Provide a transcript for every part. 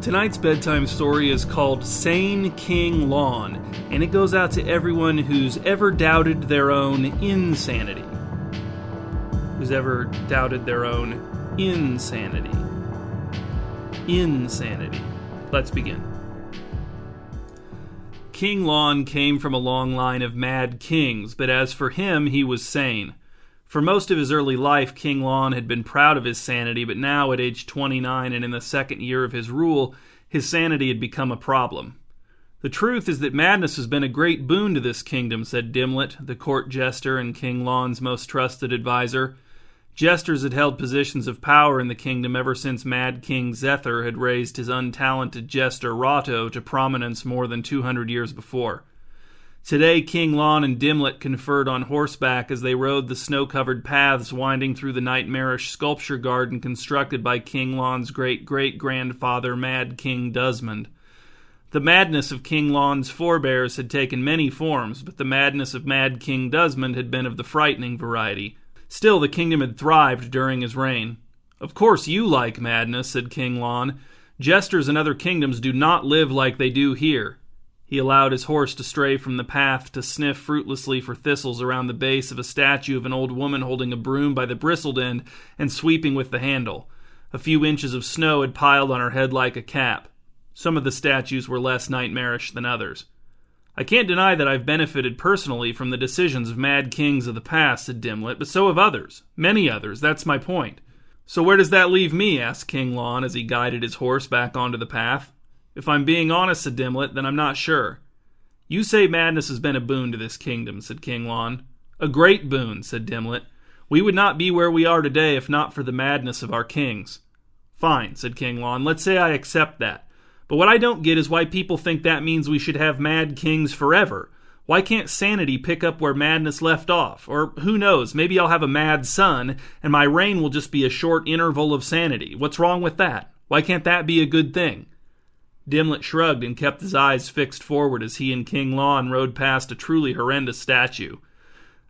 Tonight's bedtime story is called Sane, King Lon, and it goes out to everyone who's ever doubted their own insanity. Who's ever doubted their own insanity. Insanity. Let's begin. King Lon came from a long line of mad kings, but as for him, he was sane. For most of his early life, King Lon had been proud of his sanity, but now at age 29 and in the second year of his rule, his sanity had become a problem. "The truth is that madness has been a great boon to this kingdom," said Dimlet, the court jester and King Lon's most trusted advisor. Jesters had held positions of power in the kingdom ever since Mad King Zethar had raised his untalented jester Rato to prominence more than 200 years before. Today, King Lon and Dimlet conferred on horseback as they rode the snow-covered paths winding through the nightmarish sculpture garden constructed by King Lon's great-great-grandfather, Mad King Desmond. The madness of King Lon's forebears had taken many forms, but the madness of Mad King Desmond had been of the frightening variety. Still, the kingdom had thrived during his reign. "Of course you like madness," said King Lon. "Jesters in other kingdoms do not live like they do here." He allowed his horse to stray from the path to sniff fruitlessly for thistles around the base of a statue of an old woman holding a broom by the bristled end and sweeping with the handle. A few inches of snow had piled on her head like a cap. Some of the statues were less nightmarish than others. "I can't deny that I've benefited personally from the decisions of mad kings of the past," said Dimlet, "but so have others. Many others, that's my point." "So where does that leave me?" asked King Lon as he guided his horse back onto the path. "If I'm being honest," said Dimlet, "then I'm not sure." "You say madness has been a boon to this kingdom," said King Lon. "A great boon," said Dimlet. "We would not be where we are today if not for the madness of our kings." "Fine," said King Lon. "Let's say I accept that. But what I don't get is why people think that means we should have mad kings forever. Why can't sanity pick up where madness left off? Or, who knows, maybe I'll have a mad son, and my reign will just be a short interval of sanity. What's wrong with that? Why can't that be a good thing?" Dimlet shrugged and kept his eyes fixed forward as he and King Lon rode past a truly horrendous statue.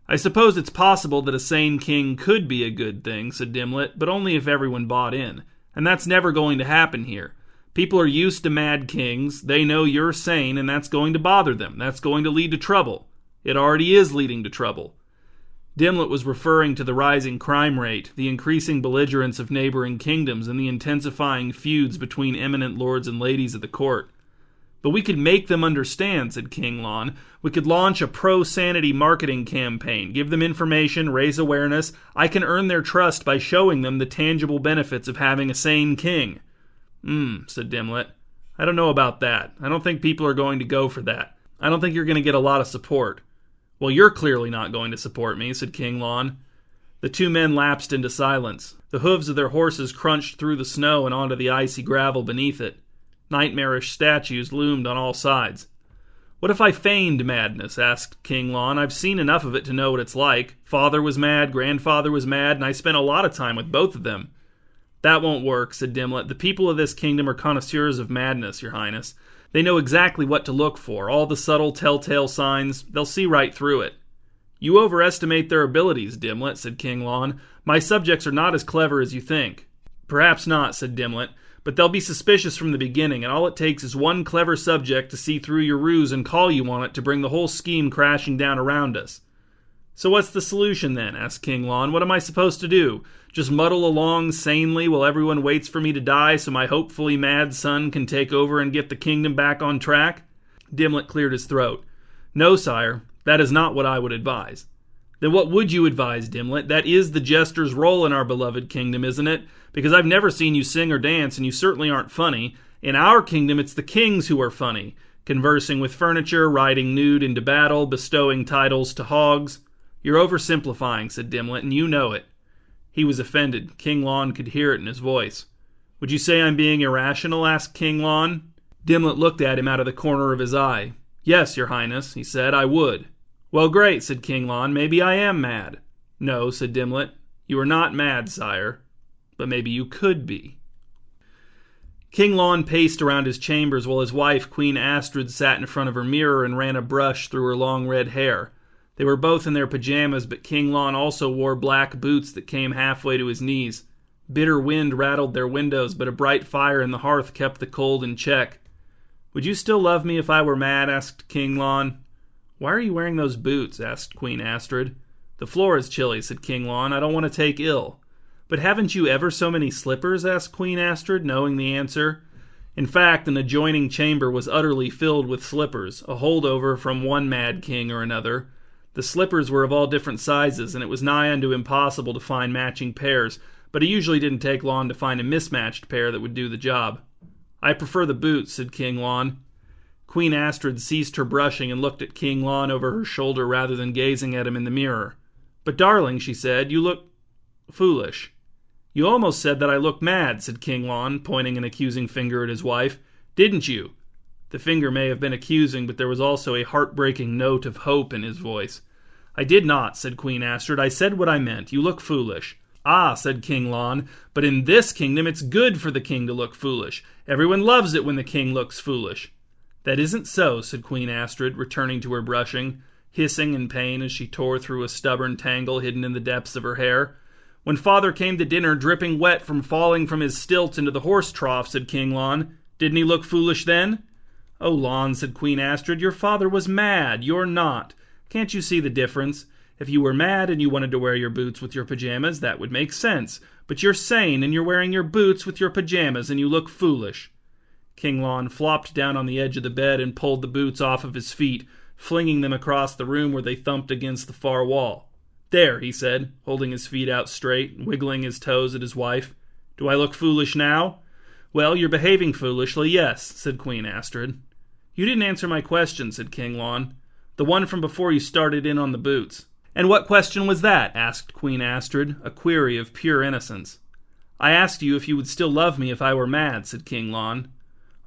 "I suppose it's possible that a sane king could be a good thing," said Dimlet, "but only if everyone bought in. And that's never going to happen here. People are used to mad kings, they know you're sane, and that's going to bother them. That's going to lead to trouble. It already is leading to trouble." Dimlet was referring to the rising crime rate, the increasing belligerence of neighboring kingdoms, and the intensifying feuds between eminent lords and ladies of the court. "But we could make them understand," said King Lon. "We could launch a pro-sanity marketing campaign, give them information, raise awareness. I can earn their trust by showing them the tangible benefits of having a sane king." Said Dimlet. "I don't know about that. I don't think people are going to go for that. I don't think you're going to get a lot of support." "Well, you're clearly not going to support me," said King Lon. The two men lapsed into silence. The hooves of their horses crunched through the snow and onto the icy gravel beneath it. Nightmarish statues loomed on all sides. "What if I feigned madness?" asked King Lon. "I've seen enough of it to know what it's like. Father was mad, grandfather was mad, and I spent a lot of time with both of them." "That won't work," said Dimlet. "The people of this kingdom are connoisseurs of madness, Your Highness. They know exactly what to look for, all the subtle telltale signs. They'll see right through it." "You overestimate their abilities, Dimlet," said King Lon. "My subjects are not as clever as you think." "Perhaps not," said Dimlet, "but they'll be suspicious from the beginning, and all it takes is one clever subject to see through your ruse and call you on it to bring the whole scheme crashing down around us." "So what's the solution then?" asked King Lon. "What am I supposed to do? Just muddle along sanely while everyone waits for me to die so my hopefully mad son can take over and get the kingdom back on track?" Dimlet cleared his throat. "No, sire, that is not what I would advise." "Then what would you advise, Dimlet? That is the jester's role in our beloved kingdom, isn't it? Because I've never seen you sing or dance, and you certainly aren't funny. In our kingdom, it's the kings who are funny, conversing with furniture, riding nude into battle, bestowing titles to hogs." "You're oversimplifying," said Dimlet, "and you know it." He was offended. King Lon could hear it in his voice. "Would you say I'm being irrational?" asked King Lon. Dimlet looked at him out of the corner of his eye. "Yes, Your Highness," he said, "I would." "Well, great," said King Lon. "Maybe I am mad." "No," said Dimlet. "You are not mad, sire. But maybe you could be." King Lon paced around his chambers while his wife, Queen Astrid, sat in front of her mirror and ran a brush through her long red hair. They were both in their pajamas, but King Lon also wore black boots that came halfway to his knees. Bitter wind rattled their windows, but a bright fire in the hearth kept the cold in check. "Would you still love me if I were mad?" asked King Lon. "Why are you wearing those boots?" asked Queen Astrid. "The floor is chilly," said King Lon. "I don't want to take ill." "But haven't you ever so many slippers?" asked Queen Astrid, knowing the answer. In fact, an adjoining chamber was utterly filled with slippers, a holdover from one mad king or another. The slippers were of all different sizes, and it was nigh unto impossible to find matching pairs, but it usually didn't take long to find a mismatched pair that would do the job. "I prefer the boots," said King Lon. Queen Astrid ceased her brushing and looked at King Lon over her shoulder rather than gazing at him in the mirror. "But darling," she said, "you look foolish." "You almost said that I looked mad," said King Lon, pointing an accusing finger at his wife. "Didn't you?" The finger may have been accusing, but there was also a heartbreaking note of hope in his voice. "I did not," said Queen Astrid. "I said what I meant. You look foolish." "Ah," said King Lon, "but in this kingdom it's good for the king to look foolish. Everyone loves it when the king looks foolish." "That isn't so," said Queen Astrid, returning to her brushing, hissing in pain as she tore through a stubborn tangle hidden in the depths of her hair. "When father came to dinner dripping wet from falling from his stilts into the horse trough," said King Lon, "didn't he look foolish then?" "Oh, Lon," said Queen Astrid, "your father was mad. You're not. Can't you see the difference? If you were mad and you wanted to wear your boots with your pajamas, that would make sense. But you're sane and you're wearing your boots with your pajamas and you look foolish." King Lon flopped down on the edge of the bed and pulled the boots off of his feet, flinging them across the room where they thumped against the far wall. "There," he said, holding his feet out straight and wiggling his toes at his wife. "Do I look foolish now?" "Well, you're behaving foolishly, yes," said Queen Astrid. "You didn't answer my question," said King Lon. "The one from before you started in on the boots." "And what question was that?" asked Queen Astrid, a query of pure innocence. "I asked you if you would still love me if I were mad," said King Lon.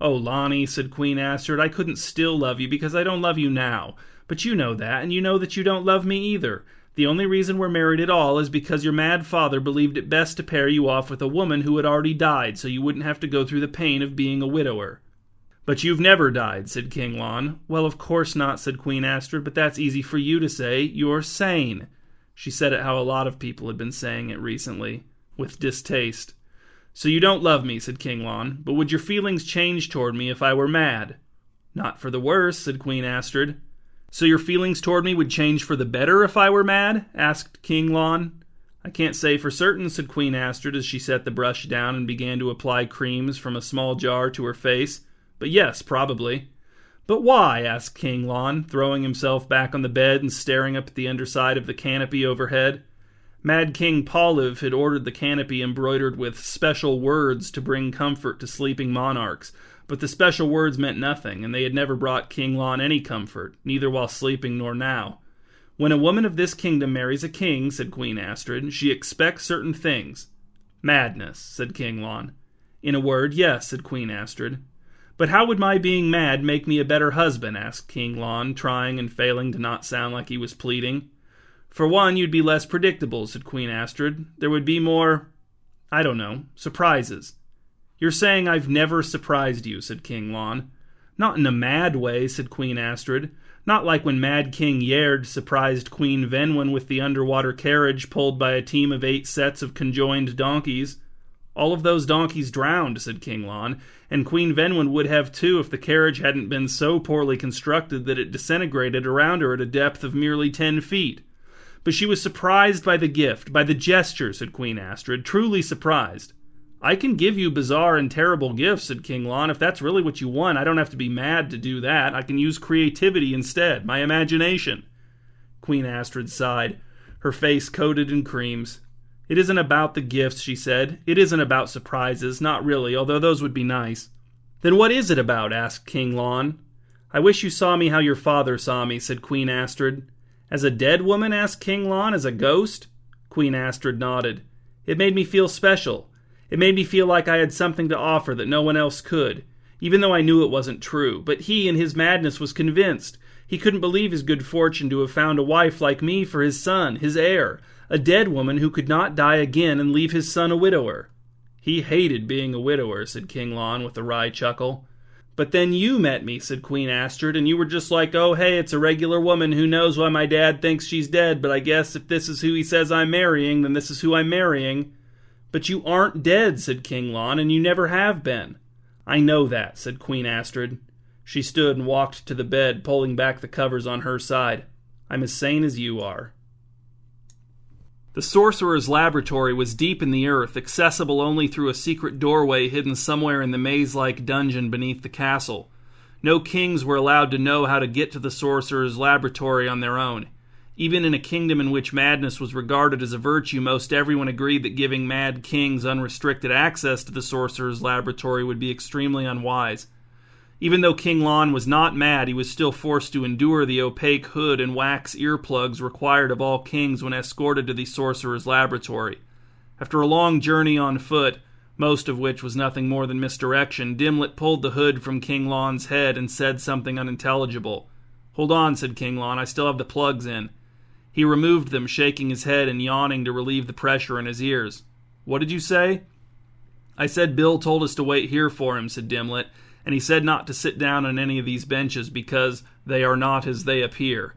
"Oh, Lonnie," said Queen Astrid, "I couldn't still love you because I don't love you now. But you know that, and you know that you don't love me either. The only reason we're married at all is because your mad father believed it best to pair you off with a woman who had already died so you wouldn't have to go through the pain of being a widower." "But you've never died," said King Lon. "Well, of course not," said Queen Astrid, "but that's easy for you to say. You're sane." She said it how a lot of people had been saying it recently, with distaste. "So you don't love me," said King Lon, "but would your feelings change toward me if I were mad?" "Not for the worse," said Queen Astrid. "So your feelings toward me would change for the better if I were mad?" asked King Lon. "I can't say for certain," said Queen Astrid as she set the brush down and began to apply creams from a small jar to her face. "But yes, probably." "But why?" asked King Lon, throwing himself back on the bed and staring up at the underside of the canopy overhead. Mad King Pauliv had ordered the canopy embroidered with special words to bring comfort to sleeping monarchs, but the special words meant nothing, and they had never brought King Lon any comfort, neither while sleeping nor now. "When a woman of this kingdom marries a king," said Queen Astrid, "she expects certain things." "Madness," said King Lon. "In a word, yes," said Queen Astrid. "But how would my being mad make me a better husband?" asked King Lon, trying and failing to not sound like he was pleading. "For one, you'd be less predictable," said Queen Astrid. "There would be more, I don't know, surprises." "You're saying I've never surprised you," said King Lon. "Not in a mad way," said Queen Astrid. "Not like when Mad King Yerd surprised Queen Venwin with the underwater carriage pulled by a team of 8 sets of conjoined donkeys." "All of those donkeys drowned," said King Lon, "and Queen Venwin would have too if the carriage hadn't been so poorly constructed that it disintegrated around her at a depth of merely 10 feet. But she was surprised by the gift, by the gesture," said Queen Astrid, "truly surprised." "I can give you bizarre and terrible gifts," said King Lon. "If that's really what you want, I don't have to be mad to do that. I can use creativity instead, my imagination." Queen Astrid sighed, her face coated in creams. "It isn't about the gifts," she said. "It isn't about surprises, not really, although those would be nice." "Then what is it about?" asked King Lon. "I wish you saw me how your father saw me," said Queen Astrid. "As a dead woman?" asked King Lon. "As a ghost?" Queen Astrid nodded. "It made me feel special. It made me feel like I had something to offer that no one else could, even though I knew it wasn't true. But he, in his madness, was convinced. He couldn't believe his good fortune to have found a wife like me for his son, his heir, a dead woman who could not die again and leave his son a widower." "He hated being a widower," said King Lon with a wry chuckle. "But then you met me," said Queen Astrid, "and you were just like, oh, hey, it's a regular woman who knows why my dad thinks she's dead, but I guess if this is who he says I'm marrying, then this is who I'm marrying." "But you aren't dead," said King Lon, "and you never have been." "I know that," said Queen Astrid. She stood and walked to the bed, pulling back the covers on her side. "I'm as sane as you are." The sorcerer's laboratory was deep in the earth, accessible only through a secret doorway hidden somewhere in the maze-like dungeon beneath the castle. No kings were allowed to know how to get to the sorcerer's laboratory on their own. Even in a kingdom in which madness was regarded as a virtue, most everyone agreed that giving mad kings unrestricted access to the sorcerer's laboratory would be extremely unwise. Even though King Lon was not mad, he was still forced to endure the opaque hood and wax earplugs required of all kings when escorted to the sorcerer's laboratory. After a long journey on foot, most of which was nothing more than misdirection, Dimlet pulled the hood from King Lon's head and said something unintelligible. "Hold on," said King Lon, "I still have the plugs in." He removed them, shaking his head and yawning to relieve the pressure in his ears. "What did you say?" "I said Bill told us to wait here for him," said Dimlet, "and he said not to sit down on any of these benches because they are not as they appear."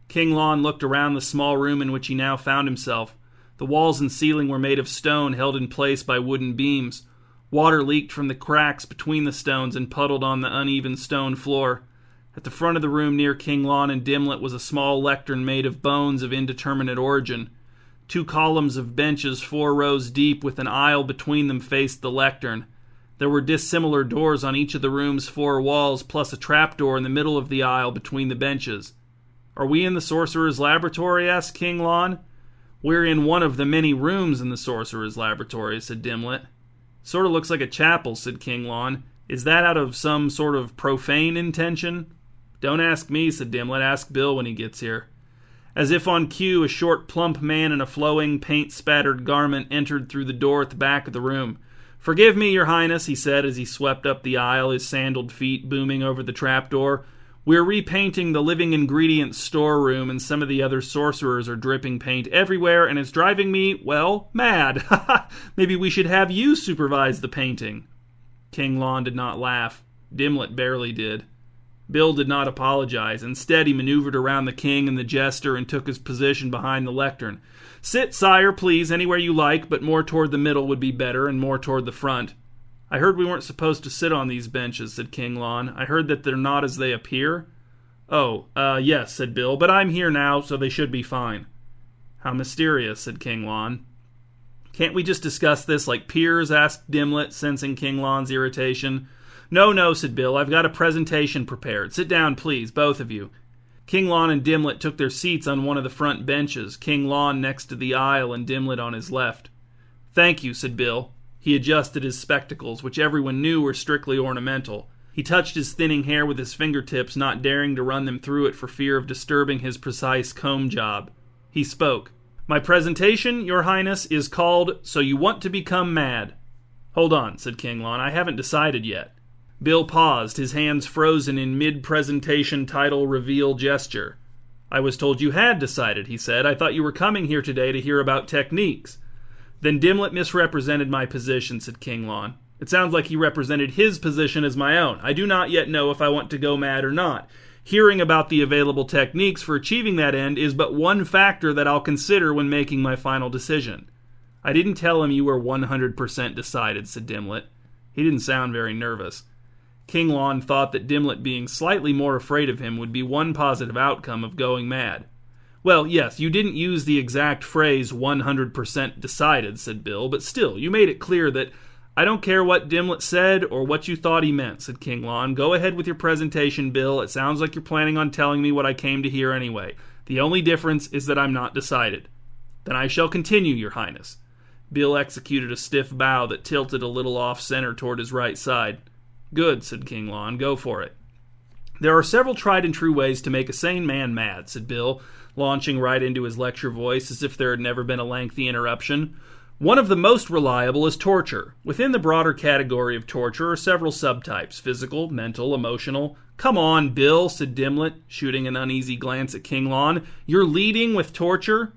King Lon looked around the small room in which he now found himself. The walls and ceiling were made of stone held in place by wooden beams. Water leaked from the cracks between the stones and puddled on the uneven stone floor. At the front of the room near King Lon and Dimlet was a small lectern made of bones of indeterminate origin. 2 columns of benches 4 rows deep with an aisle between them faced the lectern. There were dissimilar doors on each of the room's 4 walls, plus a trapdoor in the middle of the aisle between the benches. "Are we in the sorcerer's laboratory?" asked King Lon. "We're in one of the many rooms in the sorcerer's laboratory," said Dimlet. "Sort of looks like a chapel," said King Lon. "Is that out of some sort of profane intention?" "Don't ask me," said Dimlet. "Ask Bill when he gets here." As if on cue, a short, plump man in a flowing, paint-spattered garment entered through the door at the back of the room. "Forgive me, Your Highness," he said as he swept up the aisle, his sandaled feet booming over the trapdoor. "We're repainting the living ingredients storeroom, and some of the other sorcerers are dripping paint everywhere, and it's driving me, well, mad. Maybe we should have you supervise the painting." King Lon did not laugh. Dimlet barely did. Bill did not apologize. Instead, he maneuvered around the king and the jester and took his position behind the lectern. "Sit, sire, please, anywhere you like, but more toward the middle would be better, and more toward the front." "I heard we weren't supposed to sit on these benches," said King Lon. "I heard that they're not as they appear." "Oh, yes," said Bill, "but I'm here now, so they should be fine." "How mysterious," said King Lon. "Can't we just discuss this like peers?" asked Dimlet, sensing King Lon's irritation. No, said Bill. "I've got a presentation prepared. Sit down, please, both of you." King Lon and Dimlet took their seats on one of the front benches, King Lon next to the aisle and Dimlet on his left. "Thank you," said Bill. He adjusted his spectacles, which everyone knew were strictly ornamental. He touched his thinning hair with his fingertips, not daring to run them through it for fear of disturbing his precise comb job. He spoke. "My presentation, Your Highness, is called So You Want to Become Mad." "Hold on," said King Lon. "I haven't decided yet." Bill paused, his hands frozen in mid-presentation title reveal gesture. "I was told you had decided," he said. "I thought you were coming here today to hear about techniques." "Then Dimlet misrepresented my position," said King Lon. "It sounds like he represented his position as my own. I do not yet know if I want to go mad or not. Hearing about the available techniques for achieving that end is but one factor that I'll consider when making my final decision." "I didn't tell him you were 100% decided," said Dimlet. He didn't sound very nervous. King Lon thought that Dimlet being slightly more afraid of him would be one positive outcome of going mad. "Well, yes, you didn't use the exact phrase 100% decided," said Bill, "but still, you made it clear that—" "I don't care what Dimlet said or what you thought he meant," said King Lon. "Go ahead with your presentation, Bill. It sounds like you're planning on telling me what I came to hear anyway. The only difference is that I'm not decided." "Then I shall continue, Your Highness." Bill executed a stiff bow that tilted a little off-center toward his right side. "Good," said King Lon. "Go for it." "There are several tried-and-true ways to make a sane man mad," said Bill, launching right into his lecture voice as if there had never been a lengthy interruption. "One of the most reliable is torture. Within the broader category of torture are several subtypes: physical, mental, emotional." "Come on, Bill," said Dimlet, shooting an uneasy glance at King Lon. "You're leading with torture?"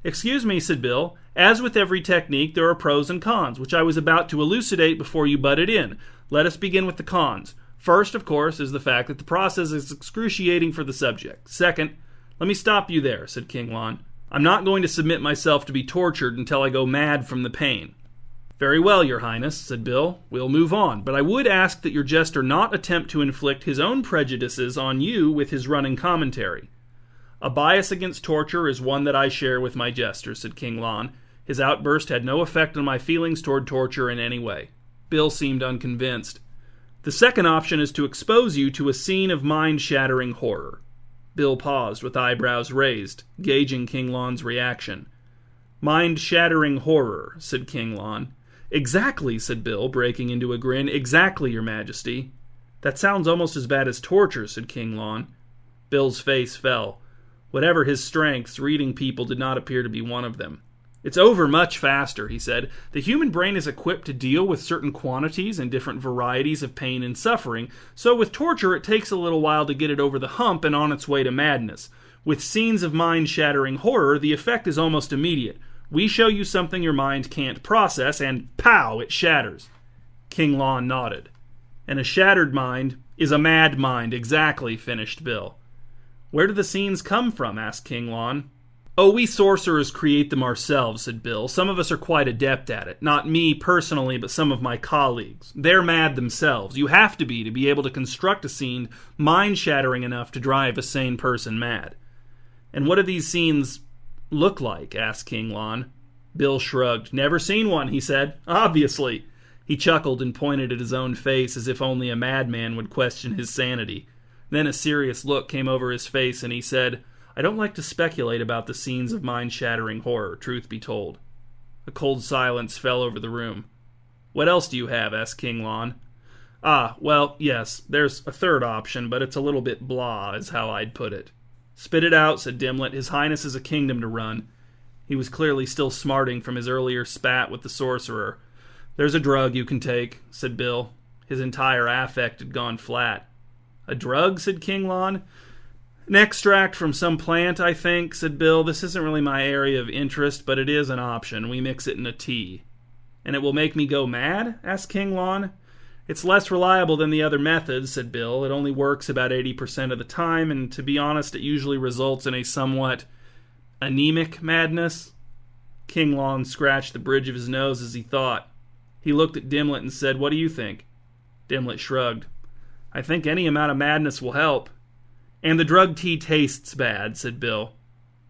"Excuse me," said Bill. "As with every technique, there are pros and cons, which I was about to elucidate before you butted in. Let us begin with the cons. First, of course, is the fact that the process is excruciating for the subject. Second—" "Let me stop you there," said King Lon. "I'm not going to submit myself to be tortured until I go mad from the pain." Very well, Your Highness, said Bill. We'll move on, but I would ask that your jester not attempt to inflict his own prejudices on you with his running commentary. A bias against torture is one that I share with my jester, said King Lon. His outburst had no effect on my feelings toward torture in any way. Bill seemed unconvinced. The second option is to expose you to a scene of mind-shattering horror. Bill paused, with eyebrows raised, gauging King Lon's reaction. Mind-shattering horror, said King Lon. Exactly, said Bill, breaking into a grin. Exactly, Your Majesty. That sounds almost as bad as torture, said King Lon. Bill's face fell. Whatever his strengths, reading people did not appear to be one of them. It's over much faster, he said. The human brain is equipped to deal with certain quantities and different varieties of pain and suffering, so with torture it takes a little while to get it over the hump and on its way to madness. With scenes of mind-shattering horror, the effect is almost immediate. We show you something your mind can't process, and pow, it shatters. King Lon nodded. And a shattered mind is a mad mind, exactly, finished Bill. Where do the scenes come from? Asked King Lon. Oh, we sorcerers create them ourselves, said Bill. Some of us are quite adept at it. Not me personally, but some of my colleagues. They're mad themselves. You have to be able to construct a scene mind-shattering enough to drive a sane person mad. And what do these scenes look like? Asked King Lon. Bill shrugged. Never seen one, he said. Obviously. He chuckled and pointed at his own face as if only a madman would question his sanity. Then a serious look came over his face and he said, I don't like to speculate about the scenes of mind-shattering horror, truth be told. A cold silence fell over the room. What else do you have? Asked King Lon. Well, yes, there's a third option, but it's a little bit blah, is how I'd put it. Spit it out, said Dimlet. His Highness has a kingdom to run. He was clearly still smarting from his earlier spat with the sorcerer. There's a drug you can take, said Bill. His entire affect had gone flat. A drug? Said King Lon. An extract from some plant, I think, said Bill. This isn't really my area of interest, but it is an option. We mix it in a tea. And it will make me go mad? Asked King Lon. It's less reliable than the other methods, said Bill. It only works about 80% of the time, and to be honest, it usually results in a somewhat anemic madness. King Lon scratched the bridge of his nose as he thought. He looked at Dimlet and said, What do you think? Dimlet shrugged. I think any amount of madness will help. And the drug tea tastes bad, said Bill.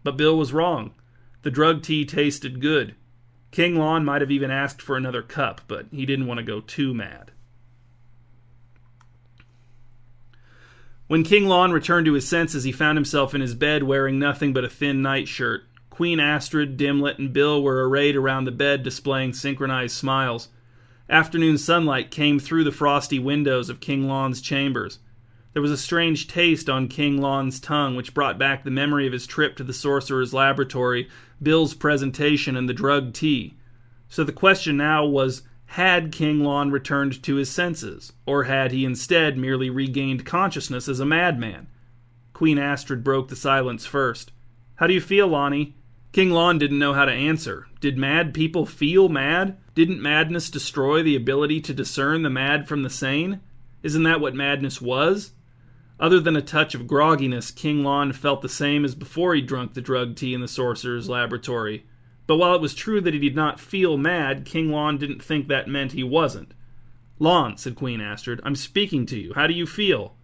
But Bill was wrong. The drug tea tasted good. King Lon might have even asked for another cup, but he didn't want to go too mad. When King Lon returned to his senses, he found himself in his bed wearing nothing but a thin nightshirt. Queen Astrid, Dimlet, and Bill were arrayed around the bed, displaying synchronized smiles. Afternoon sunlight came through the frosty windows of King Lon's chambers. There was a strange taste on King Lon's tongue, which brought back the memory of his trip to the sorcerer's laboratory, Bill's presentation, and the drug tea. So the question now was, had King Lon returned to his senses, or had he instead merely regained consciousness as a madman? Queen Astrid broke the silence first. How do you feel, Lonnie? King Lon didn't know how to answer. Did mad people feel mad? Didn't madness destroy the ability to discern the mad from the sane? Isn't that what madness was? Other than a touch of grogginess, King Lon felt the same as before he drunk the drug tea in the sorcerer's laboratory. But while it was true that he did not feel mad, King Lon didn't think that meant he wasn't. Lon, said Queen Astrid, I'm speaking to you. How do you feel?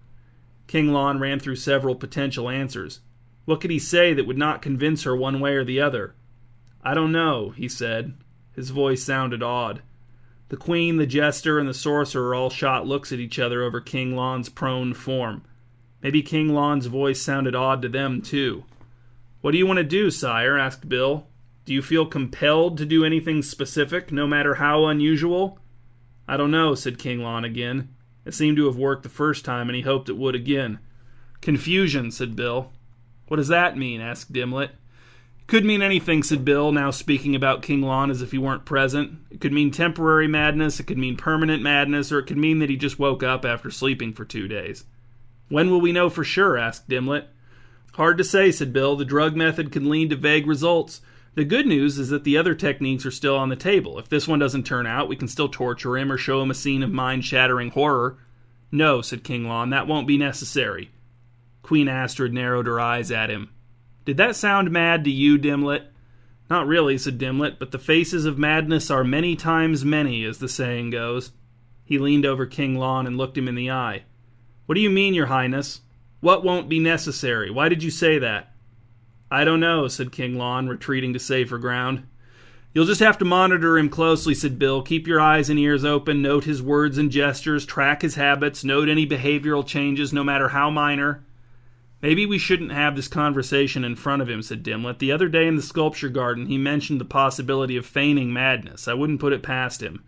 King Lon ran through several potential answers. What could he say that would not convince her one way or the other? I don't know, he said. His voice sounded odd. The Queen, the Jester, and the Sorcerer all shot looks at each other over King Lon's prone form. Maybe King Lon's voice sounded odd to them, too. What do you want to do, sire? Asked Bill. Do you feel compelled to do anything specific, no matter how unusual? I don't know, said King Lon again. It seemed to have worked the first time, and he hoped it would again. Confusion, said Bill. What does that mean? Asked Dimlet. Could mean anything, said Bill, now speaking about King Lon as if he weren't present. It could mean temporary madness, it could mean permanent madness, or it could mean that he just woke up after sleeping for 2 days. When will we know for sure? Asked Dimlet. Hard to say, said Bill. The drug method can lead to vague results. The good news is that the other techniques are still on the table. If this one doesn't turn out, we can still torture him or show him a scene of mind-shattering horror. No, said King Lon, that won't be necessary. Queen Astrid narrowed her eyes at him. Did that sound mad to you, Dimlet? Not really, said Dimlet, but the faces of madness are many times many, as the saying goes. He leaned over King Lon and looked him in the eye. What do you mean, Your Highness? What won't be necessary? Why did you say that? I don't know, said King Lon, retreating to safer ground. You'll just have to monitor him closely, said Bill. Keep your eyes and ears open, note his words and gestures, track his habits, note any behavioral changes, no matter how minor. Maybe we shouldn't have this conversation in front of him, said Dimlet. The other day in the sculpture garden, he mentioned the possibility of feigning madness. I wouldn't put it past him.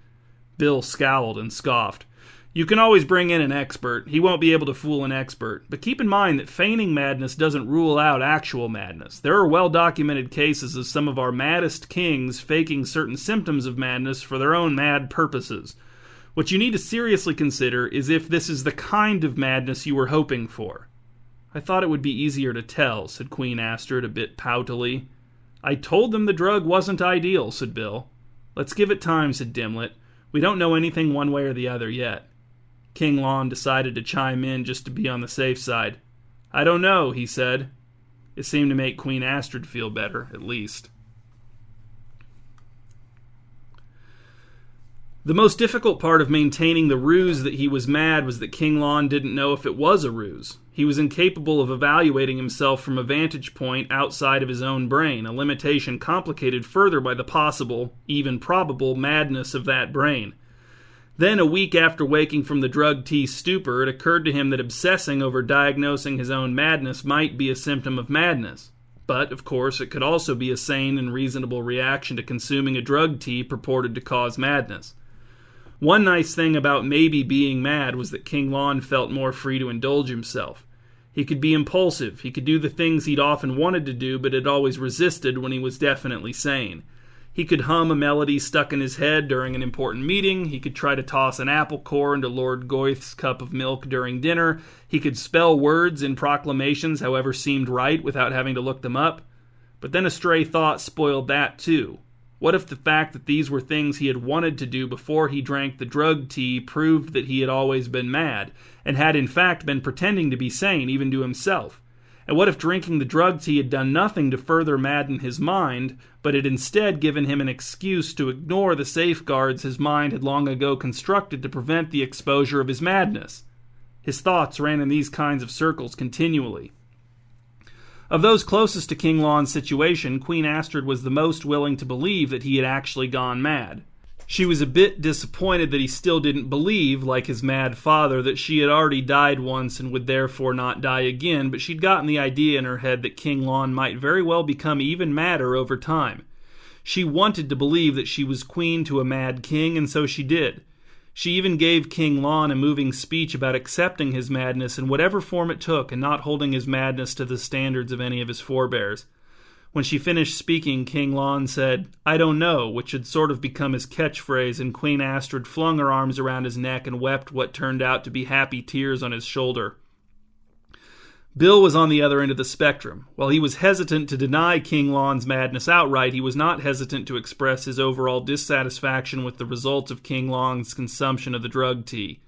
Bill scowled and scoffed. You can always bring in an expert. He won't be able to fool an expert. But keep in mind that feigning madness doesn't rule out actual madness. There are well-documented cases of some of our maddest kings faking certain symptoms of madness for their own mad purposes. What you need to seriously consider is if this is the kind of madness you were hoping for. I thought it would be easier to tell, said Queen Astrid a bit poutily. I told them the drug wasn't ideal, said Bill. Let's give it time, said Dimlet. We don't know anything one way or the other yet. King Lon decided to chime in just to be on the safe side. I don't know, he said. It seemed to make Queen Astrid feel better, at least. The most difficult part of maintaining the ruse that he was mad was that King Lon didn't know if it was a ruse. He was incapable of evaluating himself from a vantage point outside of his own brain, a limitation complicated further by the possible, even probable, madness of that brain. Then, a week after waking from the drug tea stupor, it occurred to him that obsessing over diagnosing his own madness might be a symptom of madness. But, of course, it could also be a sane and reasonable reaction to consuming a drug tea purported to cause madness. One nice thing about maybe being mad was that King Lon felt more free to indulge himself. He could be impulsive, he could do the things he'd often wanted to do but had always resisted when he was definitely sane. He could hum a melody stuck in his head during an important meeting, he could try to toss an apple core into Lord Goyth's cup of milk during dinner, he could spell words in proclamations however seemed right without having to look them up. But then a stray thought spoiled that too. What if the fact that these were things he had wanted to do before he drank the drug tea proved that he had always been mad, and had in fact been pretending to be sane even to himself? And what if drinking the drug tea had done nothing to further madden his mind, but had instead given him an excuse to ignore the safeguards his mind had long ago constructed to prevent the exposure of his madness? His thoughts ran in these kinds of circles continually. Of those closest to King Lon's situation, Queen Astrid was the most willing to believe that he had actually gone mad. She was a bit disappointed that he still didn't believe, like his mad father, that she had already died once and would therefore not die again, but she'd gotten the idea in her head that King Lon might very well become even madder over time. She wanted to believe that she was queen to a mad king, and so she did. She even gave King Lon a moving speech about accepting his madness in whatever form it took and not holding his madness to the standards of any of his forebears. When she finished speaking, King Lon said, I don't know, which had sort of become his catchphrase, and Queen Astrid flung her arms around his neck and wept what turned out to be happy tears on his shoulder. Bill was on the other end of the spectrum. While he was hesitant to deny King Lon's madness outright, he was not hesitant to express his overall dissatisfaction with the results of King Lon's consumption of the drug tea.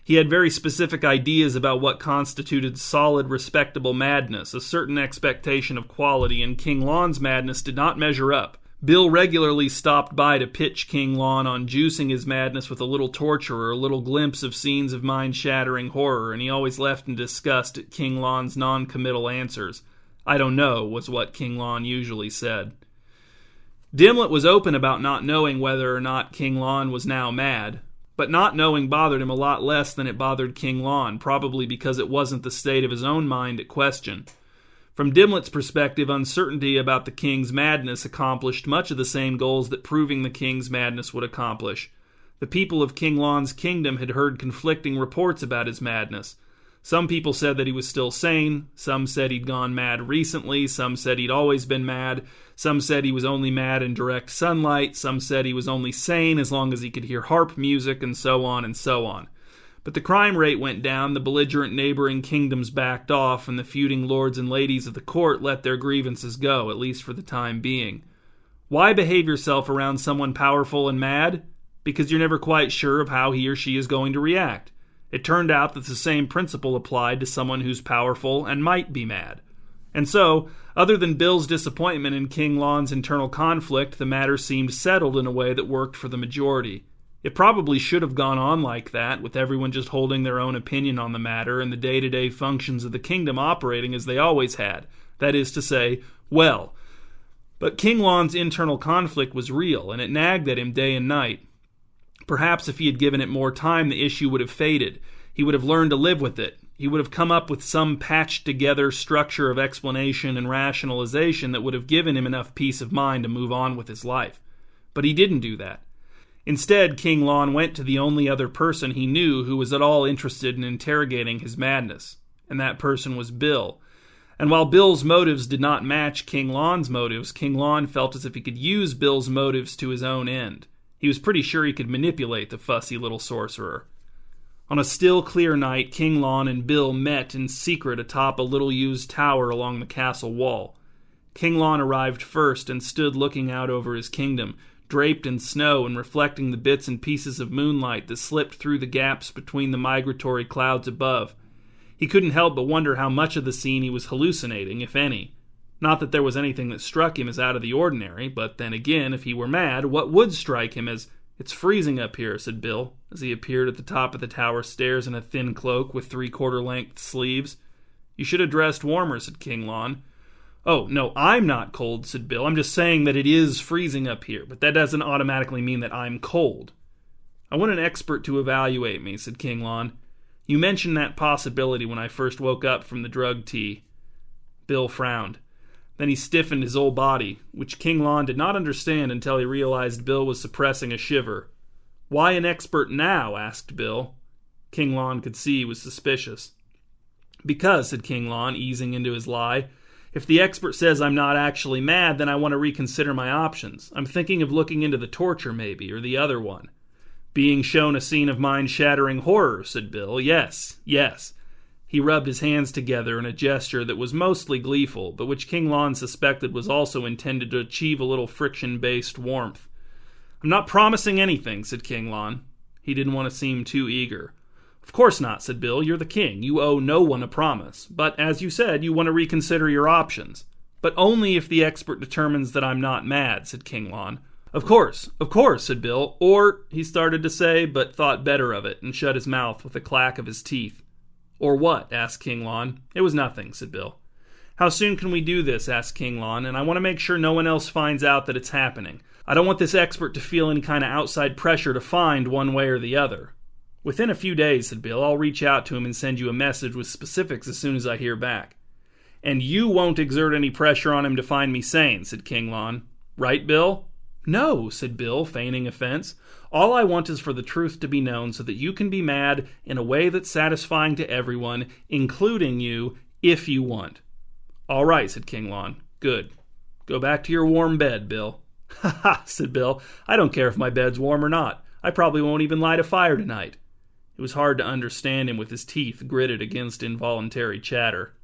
He had very specific ideas about what constituted solid, respectable madness, a certain expectation of quality, and King Lon's madness did not measure up. Bill regularly stopped by to pitch King Lon on juicing his madness with a little torture or a little glimpse of scenes of mind-shattering horror, and he always left in disgust at King Lon's non-committal answers. I don't know, was what King Lon usually said. Dimlet was open about not knowing whether or not King Lon was now mad, but not knowing bothered him a lot less than it bothered King Lon, probably because it wasn't the state of his own mind at question. From Dimlet's perspective, uncertainty about the king's madness accomplished much of the same goals that proving the king's madness would accomplish. The people of King Lon's kingdom had heard conflicting reports about his madness. Some people said that he was still sane, some said he'd gone mad recently, some said he'd always been mad, some said he was only mad in direct sunlight, some said he was only sane as long as he could hear harp music, and so on and so on. But the crime rate went down, the belligerent neighboring kingdoms backed off, and the feuding lords and ladies of the court let their grievances go, at least for the time being. Why behave yourself around someone powerful and mad? Because you're never quite sure of how he or she is going to react. It turned out that the same principle applied to someone who's powerful and might be mad. And so, other than Bill's disappointment in King Lon's internal conflict, the matter seemed settled in a way that worked for the majority. It probably should have gone on like that, with everyone just holding their own opinion on the matter and the day-to-day functions of the kingdom operating as they always had. That is to say, well. But King Lon's internal conflict was real, and it nagged at him day and night. Perhaps if he had given it more time, the issue would have faded. He would have learned to live with it. He would have come up with some patched-together structure of explanation and rationalization that would have given him enough peace of mind to move on with his life. But he didn't do that. Instead, King Lon went to the only other person he knew who was at all interested in interrogating his madness, and that person was Bill. And while Bill's motives did not match King Lon's motives, King Lon felt as if he could use Bill's motives to his own end. He was pretty sure he could manipulate the fussy little sorcerer. On a still, clear night, King Lon and Bill met in secret atop a little-used tower along the castle wall. King Lon arrived first and stood looking out over his kingdom, draped in snow and reflecting the bits and pieces of moonlight that slipped through the gaps between the migratory clouds above. He couldn't help but wonder how much of the scene he was hallucinating, if any. Not that there was anything that struck him as out of the ordinary, but then again, if he were mad, what would strike him as, "It's freezing up here," said Bill, as he appeared at the top of the tower stairs in a thin cloak with 3/4-length sleeves. "You should have dressed warmer," said King Lon. "Oh, no, I'm not cold," said Bill. "I'm just saying that it is freezing up here, but that doesn't automatically mean that I'm cold." "I want an expert to evaluate me," said King Lon. "You mentioned that possibility when I first woke up from the drug tea." Bill frowned. Then he stiffened his whole body, which King Lon did not understand until he realized Bill was suppressing a shiver. "Why an expert now?" asked Bill. King Lon could see he was suspicious. "Because," said King Lon, easing into his lie, "if the expert says I'm not actually mad, then I want to reconsider my options. I'm thinking of looking into the torture, maybe, or the other one." "Being shown a scene of mind-shattering horror," said Bill. Yes. He rubbed his hands together in a gesture that was mostly gleeful, but which King Lon suspected was also intended to achieve a little friction-based warmth. "I'm not promising anything," said King Lon. He didn't want to seem too eager. "Of course not," said Bill. "You're the king. You owe no one a promise. But, as you said, you want to reconsider your options." "But only if the expert determines that I'm not mad," said King Lon. Of course," said Bill. "Or," he started to say, but thought better of it, and shut his mouth with a clack of his teeth. "Or what?" asked King Lon. "It was nothing," said Bill. "How soon can we do this?" asked King Lon, "and I want to make sure no one else finds out that it's happening. I don't want this expert to feel any kind of outside pressure to find one way or the other." "Within a few days," said Bill. "I'll reach out to him and send you a message with specifics as soon as I hear back." "And you won't exert any pressure on him to find me sane," said King Lon. "Right, Bill?" "No," said Bill, feigning offense. "All I want is for the truth to be known so that you can be mad in a way that's satisfying to everyone, including you, if you want." "All right," said King Lon. "Good. Go back to your warm bed, Bill." "Ha ha," said Bill. "I don't care if my bed's warm or not. I probably won't even light a fire tonight." It was hard to understand him with his teeth gritted against involuntary chatter.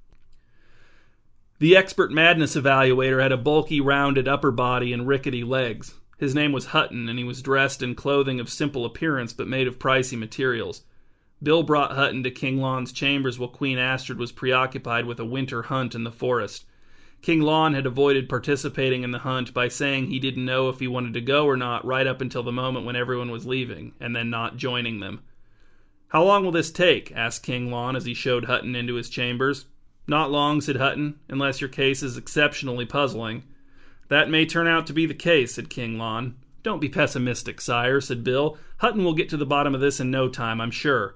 The expert madness evaluator had a bulky, rounded upper body and rickety legs. His name was Hutton, and he was dressed in clothing of simple appearance but made of pricey materials. Bill brought Hutton to King Lon's chambers while Queen Astrid was preoccupied with a winter hunt in the forest. King Lon had avoided participating in the hunt by saying he didn't know if he wanted to go or not right up until the moment when everyone was leaving, and then not joining them. "How long will this take?" asked King Lon as he showed Hutton into his chambers. "Not long," said Hutton, "unless your case is exceptionally puzzling." "That may turn out to be the case," said King Lon. "Don't be pessimistic, sire," said Bill. "Hutton will get to the bottom of this in no time, I'm sure."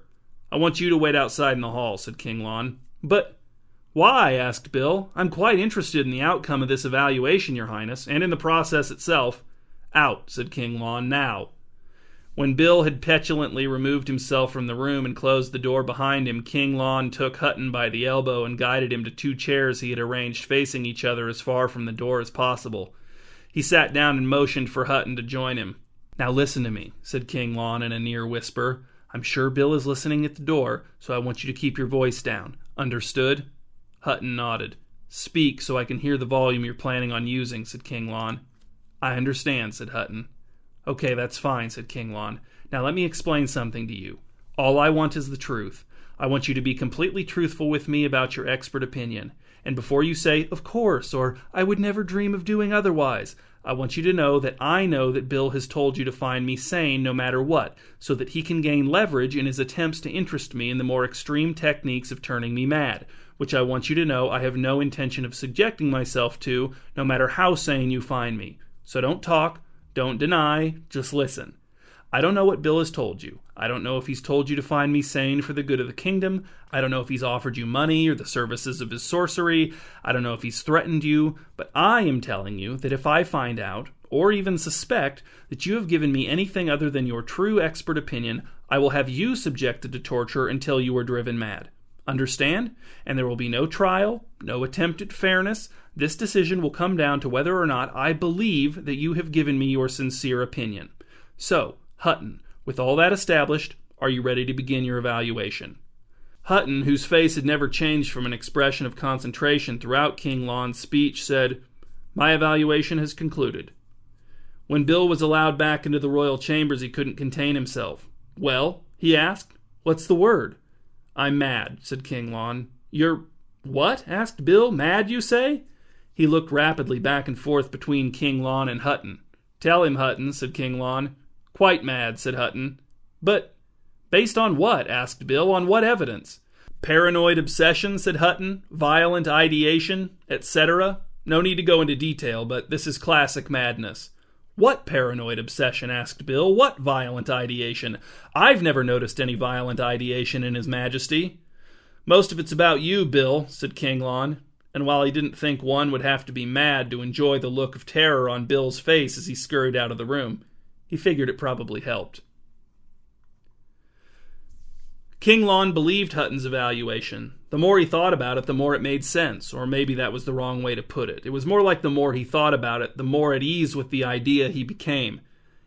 "I want you to wait outside in the hall," said King Lon. "But why?" asked Bill. "I'm quite interested in the outcome of this evaluation, your highness, and in the process itself." "Out," said King Lon, "now." When Bill had petulantly removed himself from the room and closed the door behind him, King Lon took Hutton by the elbow and guided him to 2 chairs he had arranged facing each other as far from the door as possible. He sat down and motioned for Hutton to join him. "Now listen to me," said King Lon in a near whisper. "I'm sure Bill is listening at the door, so I want you to keep your voice down. Understood?" Hutton nodded. "Speak so I can hear the volume you're planning on using," said King Lon. "I understand," said Hutton. "Okay, that's fine," said King Lon. "Now let me explain something to you. All I want is the truth. I want you to be completely truthful with me about your expert opinion. And before you say, "Of course," or "I would never dream of doing otherwise," I want you to know that Bill has told you to find me sane no matter what, so that he can gain leverage in his attempts to interest me in the more extreme techniques of turning me mad, which I want you to know I have no intention of subjecting myself to, no matter how sane you find me. So don't talk, don't deny, just listen. I don't know what Bill has told you. I don't know if he's told you to find me sane for the good of the kingdom. I don't know if he's offered you money or the services of his sorcery. I don't know if he's threatened you. But I am telling you that if I find out, or even suspect, that you have given me anything other than your true expert opinion, I will have you subjected to torture until you are driven mad. Understand? And there will be no trial, no attempt at fairness. This decision will come down to whether or not I believe that you have given me your sincere opinion. So, Hutton, with all that established, are you ready to begin your evaluation? Hutton, whose face had never changed from an expression of concentration throughout King Lon's speech, said, "My evaluation has concluded." When Bill was allowed back into the royal chambers, he couldn't contain himself. "Well?" he asked. "What's the word?" "I'm mad," said King Lon. "You're what?" asked Bill. "Mad, you say?" He looked rapidly back and forth between King Lon and Hutton. "Tell him, Hutton," said King Lon. "Quite mad," said Hutton. "But based on what?" asked Bill. "On what evidence?" "Paranoid obsession," said Hutton. "Violent ideation, etc. No need to go into detail, but this is classic madness." "What paranoid obsession?" asked Bill. "What violent ideation? I've never noticed any violent ideation in His Majesty." "Most of it's about you, Bill," said King Lon. And while he didn't think one would have to be mad to enjoy the look of terror on Bill's face as he scurried out of the room, he figured it probably helped. King Lon believed Hutton's evaluation. The more he thought about it, the more it made sense, or maybe that was the wrong way to put it. It was more like the more he thought about it, the more at ease with the idea he became.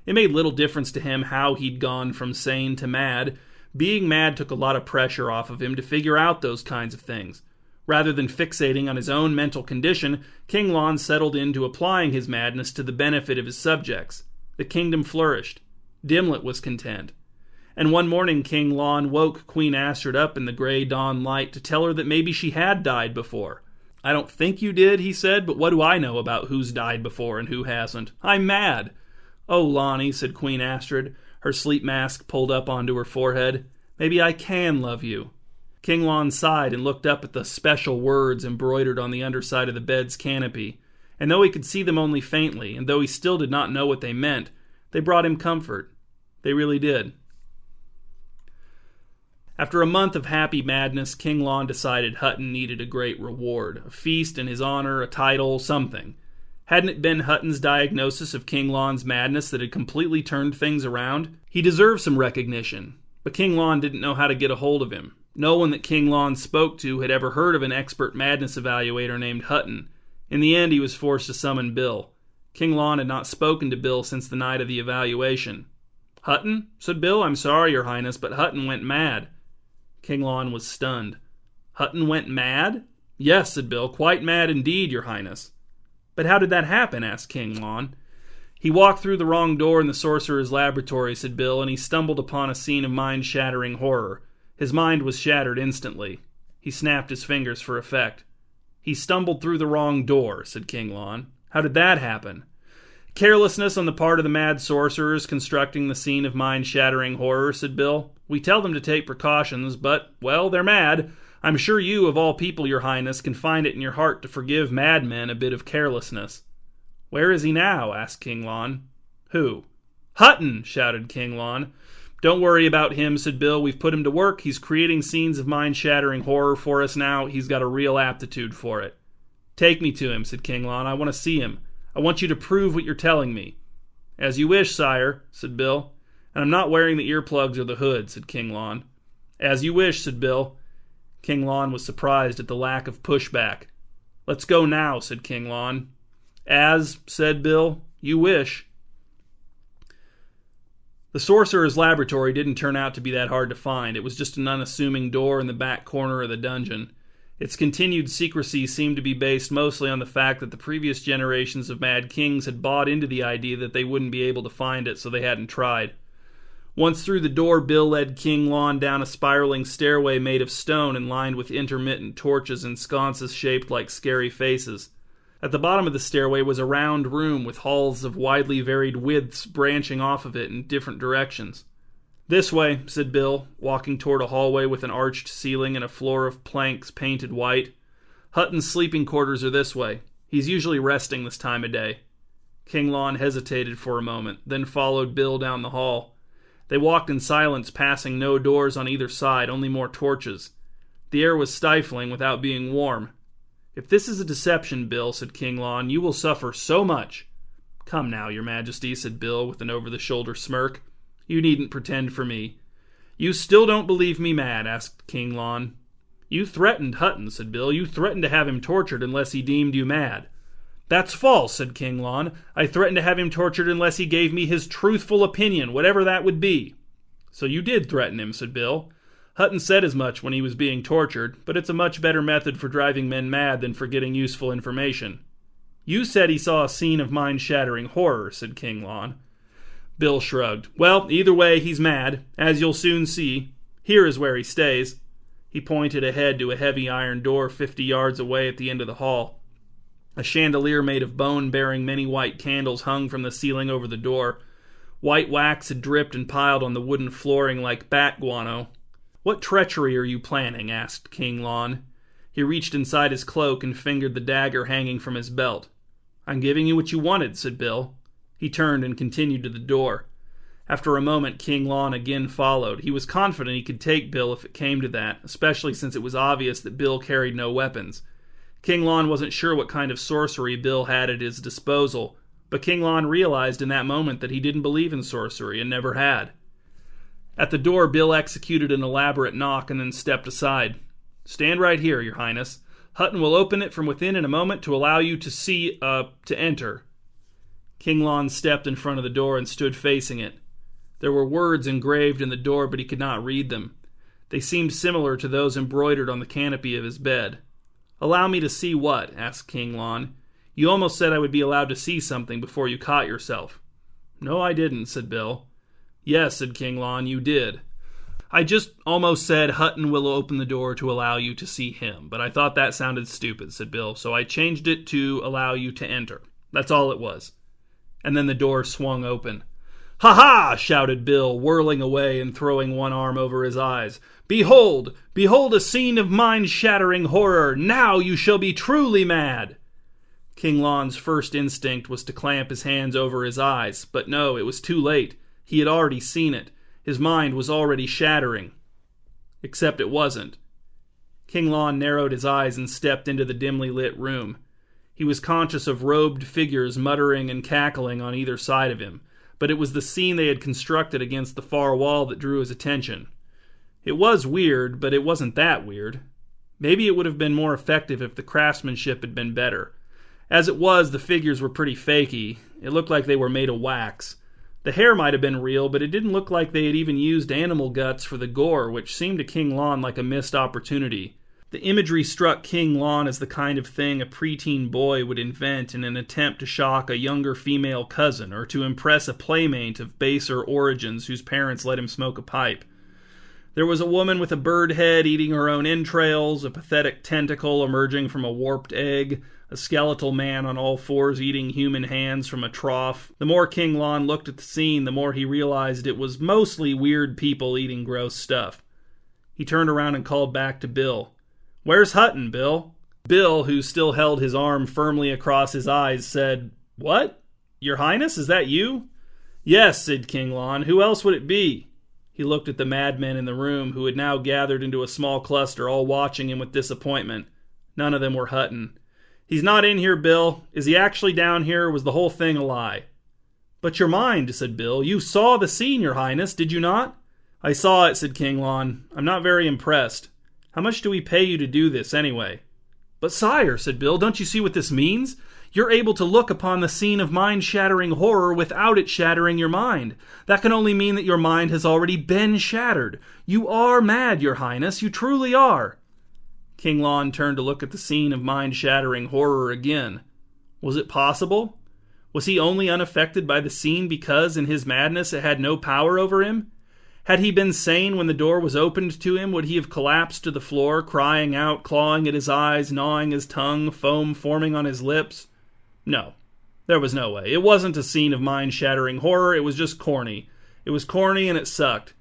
It made little difference to him how he'd gone from sane to mad. Being mad took a lot of pressure off of him to figure out those kinds of things. Rather than fixating on his own mental condition, King Lon settled into applying his madness to the benefit of his subjects. The kingdom flourished. Dimlet was content. And one morning King Lon woke Queen Astrid up in the gray dawn light to tell her that maybe she had died before. "I don't think you did," he said, "but what do I know about who's died before and who hasn't? I'm mad." "Oh, Lonnie," said Queen Astrid, her sleep mask pulled up onto her forehead, "maybe I can love you." King Lon sighed and looked up at the special words embroidered on the underside of the bed's canopy. And though he could see them only faintly, and though he still did not know what they meant, they brought him comfort. They really did. After a month of happy madness, King Lon decided Hutton needed a great reward, a feast in his honor, a title, something. Hadn't it been Hutton's diagnosis of King Lon's madness that had completely turned things around? He deserved some recognition, but King Lon didn't know how to get a hold of him. No one that King Lon spoke to had ever heard of an expert madness evaluator named Hutton. In the end, he was forced to summon Bill. King Lon had not spoken to Bill since the night of the evaluation. "Hutton?" said Bill. "I'm sorry, Your Highness, but Hutton went mad." King Lon was stunned. "Hutton went mad?" "Yes," said Bill, "quite mad indeed, Your Highness." "But how did that happen?" asked King Lon. "He walked through the wrong door in the sorcerer's laboratory," said Bill, "and he stumbled upon a scene of mind-shattering horror. His mind was shattered instantly." He snapped his fingers for effect. "He stumbled through the wrong door," said King Lon. "How did that happen?" "Carelessness on the part of the mad sorcerers constructing the scene of mind-shattering horror," said Bill. "We tell them to take precautions, but, well, they're mad. I'm sure you, of all people, Your Highness, can find it in your heart to forgive madmen a bit of carelessness." "Where is he now?" asked King Lon. "Who?" "Hutton!" shouted King Lon. "Don't worry about him," said Bill. "We've put him to work. He's creating scenes of mind-shattering horror for us now. He's got a real aptitude for it." "Take me to him," said King Lon. "I want to see him. I want you to prove what you're telling me." "As you wish, sire," said Bill. "And I'm not wearing the earplugs or the hood," said King Lon. "As you wish," said Bill. King Lon was surprised at the lack of pushback. "Let's go now," said King Lon. "As," said Bill, "you wish." The sorcerer's laboratory didn't turn out to be that hard to find. It was just an unassuming door in the back corner of the dungeon. Its continued secrecy seemed to be based mostly on the fact that the previous generations of Mad Kings had bought into the idea that they wouldn't be able to find it, so they hadn't tried. Once through the door, Bill led King Lon down a spiraling stairway made of stone and lined with intermittent torches and sconces shaped like scary faces. At the bottom of the stairway was a round room with halls of widely varied widths branching off of it in different directions. "This way," said Bill, walking toward a hallway with an arched ceiling and a floor of planks painted white. "Hutton's sleeping quarters are this way. He's usually resting this time of day." King Lon hesitated for a moment, then followed Bill down the hall. They walked in silence, passing no doors on either side, only more torches. The air was stifling without being warm. "If this is a deception, Bill," said King Lon, "you will suffer so much." "Come now, your majesty," said Bill with an over-the-shoulder smirk. "You needn't pretend for me." "You still don't believe me mad?" asked King Lon. "You threatened Hutton," said Bill. "You threatened to have him tortured unless he deemed you mad." "That's false," said King Lon. "I threatened to have him tortured unless he gave me his truthful opinion, whatever that would be." "So you did threaten him," said Bill. "Hutton said as much when he was being tortured, but it's a much better method for driving men mad than for getting useful information." "You said he saw a scene of mind-shattering horror," said King Lon. Bill shrugged. "Well, either way, he's mad, as you'll soon see. Here is where he stays." He pointed ahead to a heavy iron door 50 yards away at the end of the hall. A chandelier made of bone bearing many white candles hung from the ceiling over the door. White wax had dripped and piled on the wooden flooring like bat guano. "What treachery are you planning?" asked King Lon. He reached inside his cloak and fingered the dagger hanging from his belt. "I'm giving you what you wanted," said Bill. He turned and continued to the door. After a moment, King Lon again followed. He was confident he could take Bill if it came to that, especially since it was obvious that Bill carried no weapons. King Lon wasn't sure what kind of sorcery Bill had at his disposal, but King Lon realized in that moment that he didn't believe in sorcery and never had. At the door, Bill executed an elaborate knock and then stepped aside. "Stand right here, your highness. Hutton will open it from within in a moment to allow you to enter." King Lon stepped in front of the door and stood facing it. There were words engraved in the door, but he could not read them. They seemed similar to those embroidered on the canopy of his bed. "Allow me to see what?" asked King Lon. "You almost said I would be allowed to see something before you caught yourself." "No, I didn't," said Bill. "Yes," said King Lon, "you did. I just almost said Hutton will open the door to allow you to see him, but I thought that sounded stupid," said Bill, "so I changed it to allow you to enter. That's all it was." And then the door swung open. "Ha ha!" shouted Bill, whirling away and throwing one arm over his eyes. "Behold! Behold a scene of mind-shattering horror! Now you shall be truly mad!" King Lon's first instinct was to clamp his hands over his eyes, but no, it was too late. He had already seen it. His mind was already shattering. Except it wasn't. King Lon narrowed his eyes and stepped into the dimly lit room. He was conscious of robed figures muttering and cackling on either side of him, but it was the scene they had constructed against the far wall that drew his attention. It was weird, but it wasn't that weird. Maybe it would have been more effective if the craftsmanship had been better. As it was, the figures were pretty fakey. It looked like they were made of wax. The hair might have been real, but it didn't look like they had even used animal guts for the gore, which seemed to King Lon like a missed opportunity. The imagery struck King Lon as the kind of thing a preteen boy would invent in an attempt to shock a younger female cousin or to impress a playmate of baser origins whose parents let him smoke a pipe. There was a woman with a bird head eating her own entrails, a pathetic tentacle emerging from a warped egg, a skeletal man on all fours eating human hands from a trough. The more King Lon looked at the scene, the more he realized it was mostly weird people eating gross stuff. He turned around and called back to Bill. "Where's Hutton, Bill?" Bill, who still held his arm firmly across his eyes, said, "What? Your Highness, is that you?" "Yes," said King Lon. "Who else would it be?" He looked at the madmen in the room, who had now gathered into a small cluster, all watching him with disappointment. None of them were Hutton. "He's not in here, Bill. Is he actually down here, or was the whole thing a lie?" "But your mind," said Bill. "You saw the scene, your Highness, did you not?" "I saw it," said King Lon. "I'm not very impressed. How much do we pay you to do this, anyway?" "But sire," said Bill, "don't you see what this means? You're able to look upon the scene of mind-shattering horror without it shattering your mind. That can only mean that your mind has already been shattered. You are mad, your Highness. You truly are." King Lon turned to look at the scene of mind-shattering horror again. Was it possible? Was he only unaffected by the scene because, in his madness, it had no power over him? Had he been sane when the door was opened to him, would he have collapsed to the floor, crying out, clawing at his eyes, gnawing his tongue, foam forming on his lips? No. There was no way. It wasn't a scene of mind-shattering horror, it was just corny. It was corny and it sucked.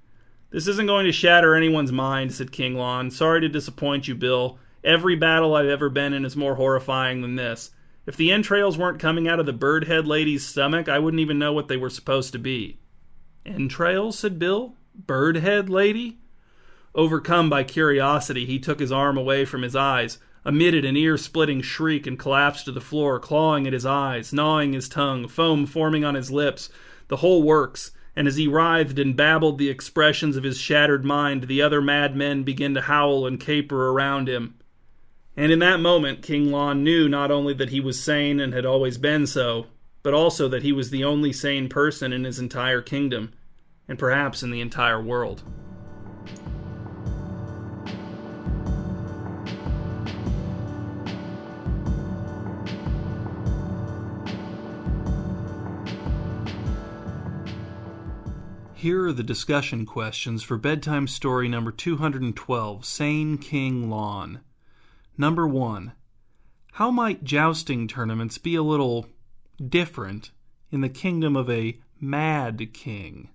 "This isn't going to shatter anyone's mind," said King Lon. "Sorry to disappoint you, Bill. Every battle I've ever been in is more horrifying than this. If the entrails weren't coming out of the bird-head lady's stomach, I wouldn't even know what they were supposed to be." "Entrails?" said Bill. "Bird-head lady?" Overcome by curiosity, he took his arm away from his eyes, emitted an ear-splitting shriek, and collapsed to the floor, clawing at his eyes, gnawing his tongue, foam forming on his lips, the whole works. And as he writhed and babbled the expressions of his shattered mind, the other madmen began to howl and caper around him. And in that moment, King Lon knew not only that he was sane and had always been so, but also that he was the only sane person in his entire kingdom, and perhaps in the entire world. Here are the discussion questions for bedtime story number 212, Sane King Lon. Number 1. How might jousting tournaments be a little different in the kingdom of a mad king?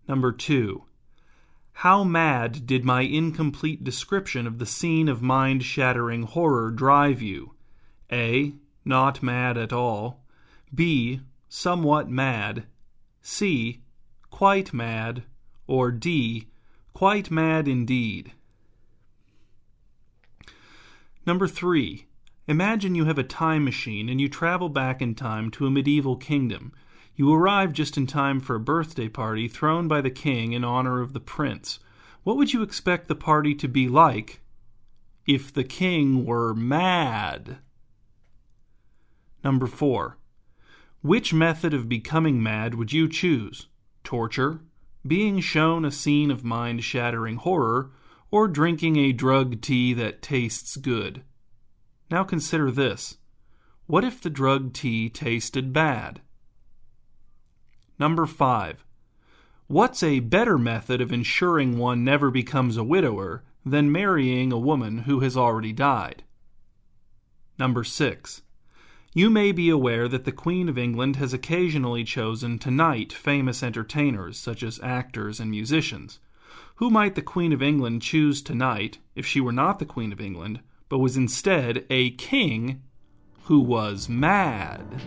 Number 2. How mad did my incomplete description of the scene of mind-shattering horror drive you? A. Not mad at all. B. Somewhat mad. C. Quite mad. Or D. Quite mad indeed. Number 3. Imagine you have a time machine and you travel back in time to a medieval kingdom. You arrive just in time for a birthday party thrown by the king in honor of the prince. What would you expect the party to be like if the king were mad? Number 4. Which method of becoming mad would you choose? Torture, being shown a scene of mind-shattering horror, or drinking a drug tea that tastes good? Now consider this. What if the drug tea tasted bad? Number 5. What's a better method of ensuring one never becomes a widower than marrying a woman who has already died? Number 6. You may be aware that the Queen of England has occasionally chosen to knight famous entertainers, such as actors and musicians. Who might the Queen of England choose to knight if she were not the Queen of England, but was instead a king who was mad?